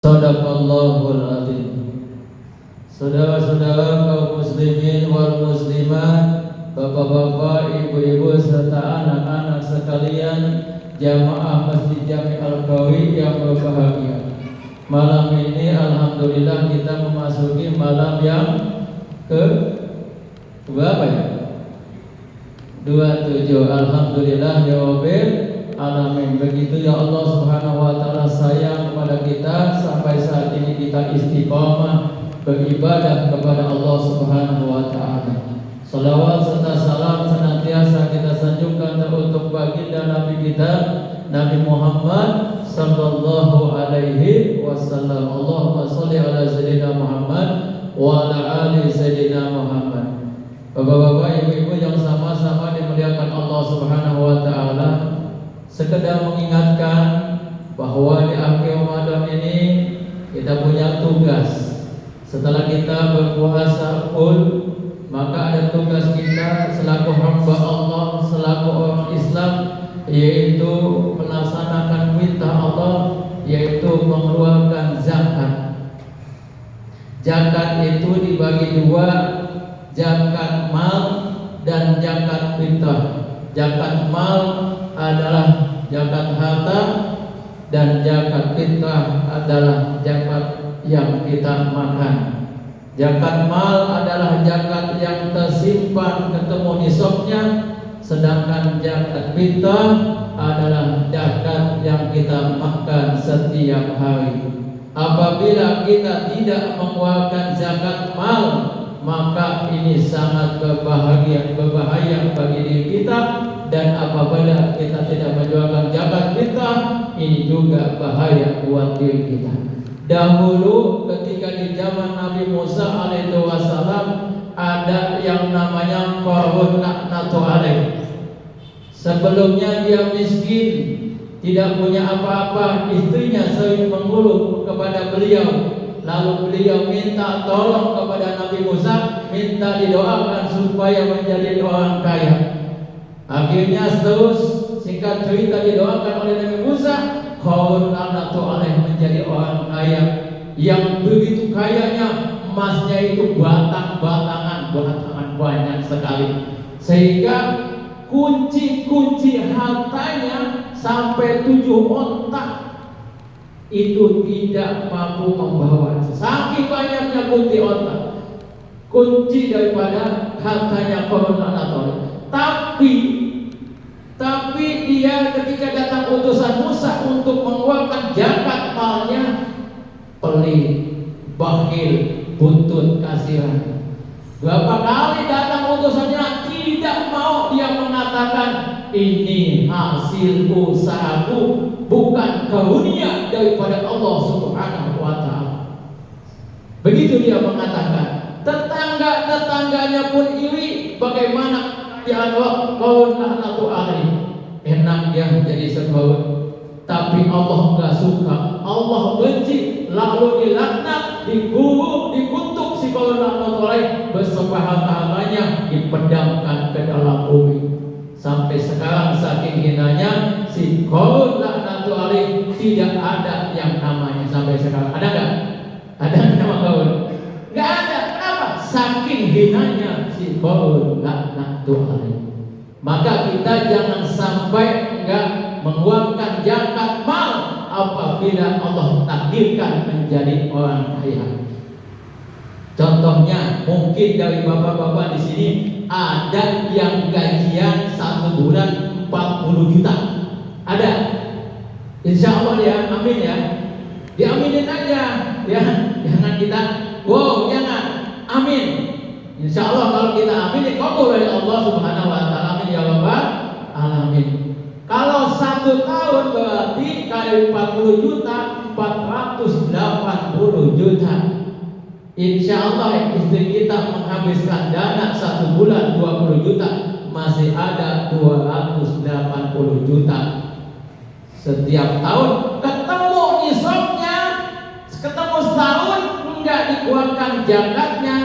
Sadaqallahul azim. Saudara-saudara kaum muslimin wal muslimat, bapak-bapak, ibu-ibu serta anak-anak sekalian, jamaah Masjid Jami Al-Qawi yang berbahagia. Malam ini alhamdulillah kita memasuki malam yang ke berapa ya? 27. Alhamdulillah ya Rabbil alamin. Begitu ya Allah Subhanahu wa taala sayang kepada kita sampai saat ini kita istiqamah beribadah kepada Allah Subhanahu wa taala. Salawat serta salam senantiasa kita sanjungkan untuk baginda Nabi kita Nabi Muhammad sallallahu alaihi wasallam. Allahumma shalli ala sayyidina Muhammad wa ala ali sayyidina Muhammad. Bapak-bapak, ibu-ibu yang sama-sama dimuliakan Allah Subhanahu wa taala, sekedar mengingatkan bahwa di akhir Ramadan ini kita punya tugas. Setelah kita berpuasa full, maka ada tugas kita selaku hamba Allah, selaku orang Islam, yaitu melaksanakan perintah Allah, yaitu mengeluarkan zakat. Zakat itu dibagi dua, zakat mal dan zakat fitrah. Zakat mal adalah zakat harta dan zakat fitrah adalah zakat yang kita makan. Zakat mal adalah zakat yang tersimpan ketemu nisabnya, sedangkan zakat fitrah adalah zakat yang kita makan setiap hari. Apabila kita tidak mengeluarkan zakat mal, maka ini sangat berbahaya bagi diri kita, dan apabila kita tidak menjualkan zakat fitrah, ini juga bahaya buat diri kita. Dahulu ketika di zaman Nabi Musa alaihi wasallam ada yang namanya Qarun laknatu alaih. Sebelumnya dia miskin, tidak punya apa-apa, istrinya sering mengeluh kepada beliau. Lalu beliau minta tolong kepada Nabi Musa, minta didoakan supaya menjadi orang kaya. Akhirnya terus singkat cerita didoakan oleh Nabi Musa, Qarun laknatu alaih menjadi orang kaya yang begitu kayanya, emasnya itu batang-batangan banyak sekali, sehingga kunci hartanya sampai 7 ontak itu tidak mampu membawa. Saking banyaknya kunci daripada hartanya Qarun laknatu alaih. Tapi dia ketika datang utusan Musa untuk mengeluarkan zakat malnya, pelit, bakhil, buntut, kasihan. Berapa kali datang utusannya, tidak mau dia mengatakan ini hasil usahaku, bukan karunia daripada Allah Subhanahu wa taala. Begitu dia mengatakan. Tetangganya pun iri, bagaimana ya Allah, Qarun laknatu alaih. Enak dia jadi segaul, tapi Allah enggak suka, Allah benci, lalu dilaknat, dikutuk si Qarun laknatu alaih, beserta harta-hartanya dipendamkan ke dalam bumi. Sampai sekarang saking hinanya si Qarun laknatu alaih tidak ada yang namanya sampai sekarang. Ada enggak? Ada nama Qarun? Enggak ada. Kenapa? Saking hinanya si Qarun laknatu alaih. Maka kita jangan sampai enggak mengeluarkan zakat mal apabila Allah takdirkan menjadi orang kaya. Contohnya, mungkin dari bapak-bapak di sini ada yang gajian 1 bulan 40 juta. Ada? Insya Allah ya, amin ya. Diaminin aja, ya. Jangan kita, wow, jangan. Amin. Insya Allah kalau kita amin, dikabul oleh Allah Subhanahu wa taala. Amin ya rabbal alamin. Kalau 1 tahun berarti kali 40 juta, 480 juta. Insya Allah istri kita menghabiskan dana 1 bulan 20 juta, masih ada 280 juta. Setiap tahun ketemu nisabnya, ketemu setahun enggak dikeluarkan zakatnya,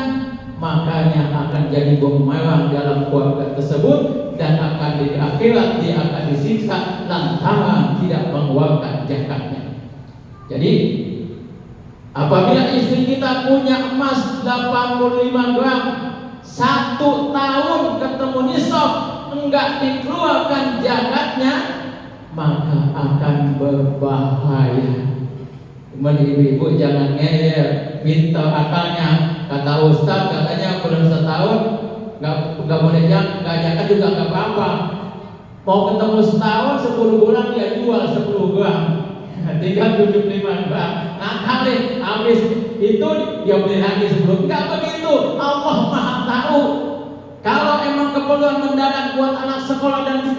makanya akan jadi bumerang dalam keluarga tersebut, dan akan di akhirat dia akan disiksa lantaran tidak mengeluarkan zakatnya. Jadi Apabila istri kita punya emas 85 gram, 1 tahun ketemu nisab enggak dikeluarkan zakatnya, maka akan berbahaya. Ibu-ibu jangan ngeyel, pintar akalnya. Kata Ustaz katanya belum setahun nggak boleh zakat juga nggak apa-apa. Mau ketemu setahun 10 bulan dia jual 10 gram, tinggal 75 gram. Kali habis itu dia beli lagi 10. Nggak begitu, Allah Maha tahu. Kalau emang keperluan mendadak buat anak sekolah dan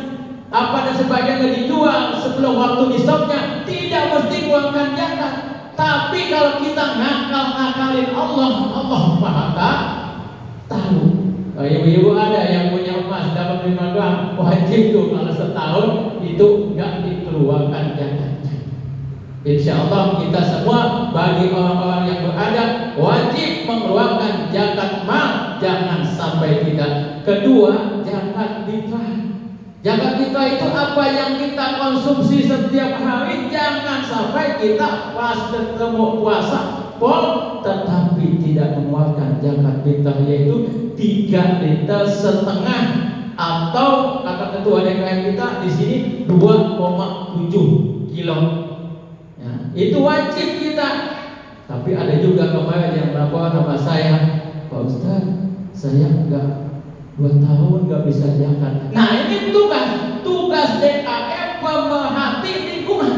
sebagainya dijual sebelum waktu nisabnya, tidak mesti keluarkan zakat. Tapi kalau kita ngakalin Allah Maha tahu. Ibu-ibu ada yang punya emas dapat 5 gram, wajib tuh kalau setahun itu nggak dikeluarkan zakatnya. Insya Allah kita semua bagi orang-orang yang berada wajib mengeluarkan zakat mal, jangan sampai tidak. Kedua, zakat fitrah. Zakat fitrah itu apa yang kita konsumsi setiap hari, jangan sampai kita pas ketemu puasa pol tetapi tidak mengeluarkan zakat fitrah, yaitu 3,5 liter atau kata ketua DKM kita di sini 2,7 kilo. Ya, itu wajib kita. Tapi ada juga kemarin yang melapor sama saya, Pak Ustaz, saya enggak 2 tahun nggak bisa zakat. Nah ini tugas DKM pemerhati lingkungan.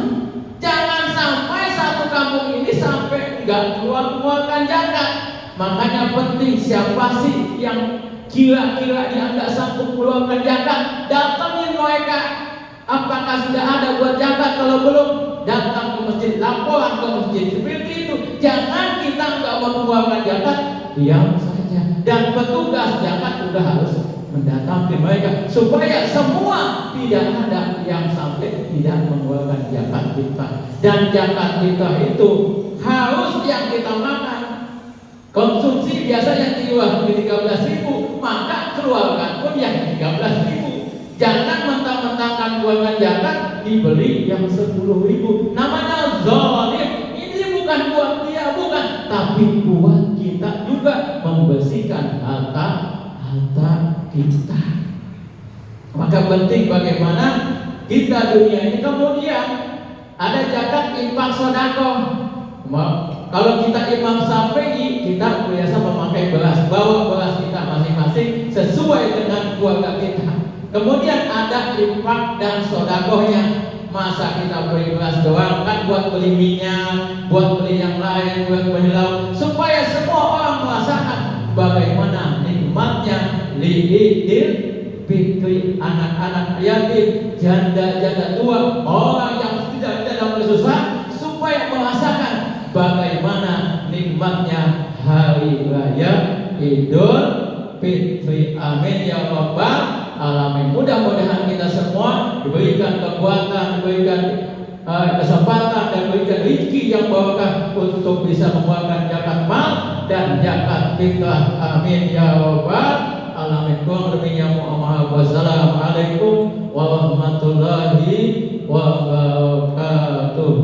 Jangan sampai satu kampung ini sampai nggak keluarkan zakat. Makanya penting siapa sih yang kira-kira dia nggak sanggup keluarkan zakat, datangin mereka. Apakah sudah ada buat zakat? Kalau belum, datang ke masjid, laporan ke masjid. Seperti itu. Jangan kita nggak mau mengeluarkan zakat, diam saja. Dan petugas zakat juga harus mendatangi mereka supaya semua tidak ada yang sampai tidak mengeluarkan zakat kita. Dan zakat kita itu harus yang kita makan. Konsumsi biasanya dijual di 13.000, maka keluarkan pun yang 13.000. Jangan mentang-mentangkan keluarkan zakat dibeli yang 10.000. Namanya zalim. Ini bukan buat dia, bukan, tapi buat kita juga membersihkan harta kita. Maka penting bagaimana kita dunia ini. Kemudian ada zakat infak sedekah. Kalau kita Imam Syafi'i, kita biasa memakai beras, bawa beras kita masing-masing sesuai dengan keluarga kita. Kemudian ada infak dan sedekahnya. Masa kita beli beras doang, kan buat beli minyak, buat beli yang lain, buat beli lauk, supaya semua orang merasakan bagaimana nikmatnya Idul Fitri, anak-anak yatim, janda-janda tua, orang yang tidak dalam kesusahan, supaya merasakan bagaimana nikmatnya hari raya Idul Fitri. Amin ya rabbal alamin. Mudah-mudahan kita semua diberikan kekuatan, diberikan kesempatan, dan diberikan rezeki yang barokah untuk bisa mengeluarkan zakat mal dan zakat fitrah. Amin ya rabbal alamin. Wassalamualaikum warahmatullahi wabarakatuh.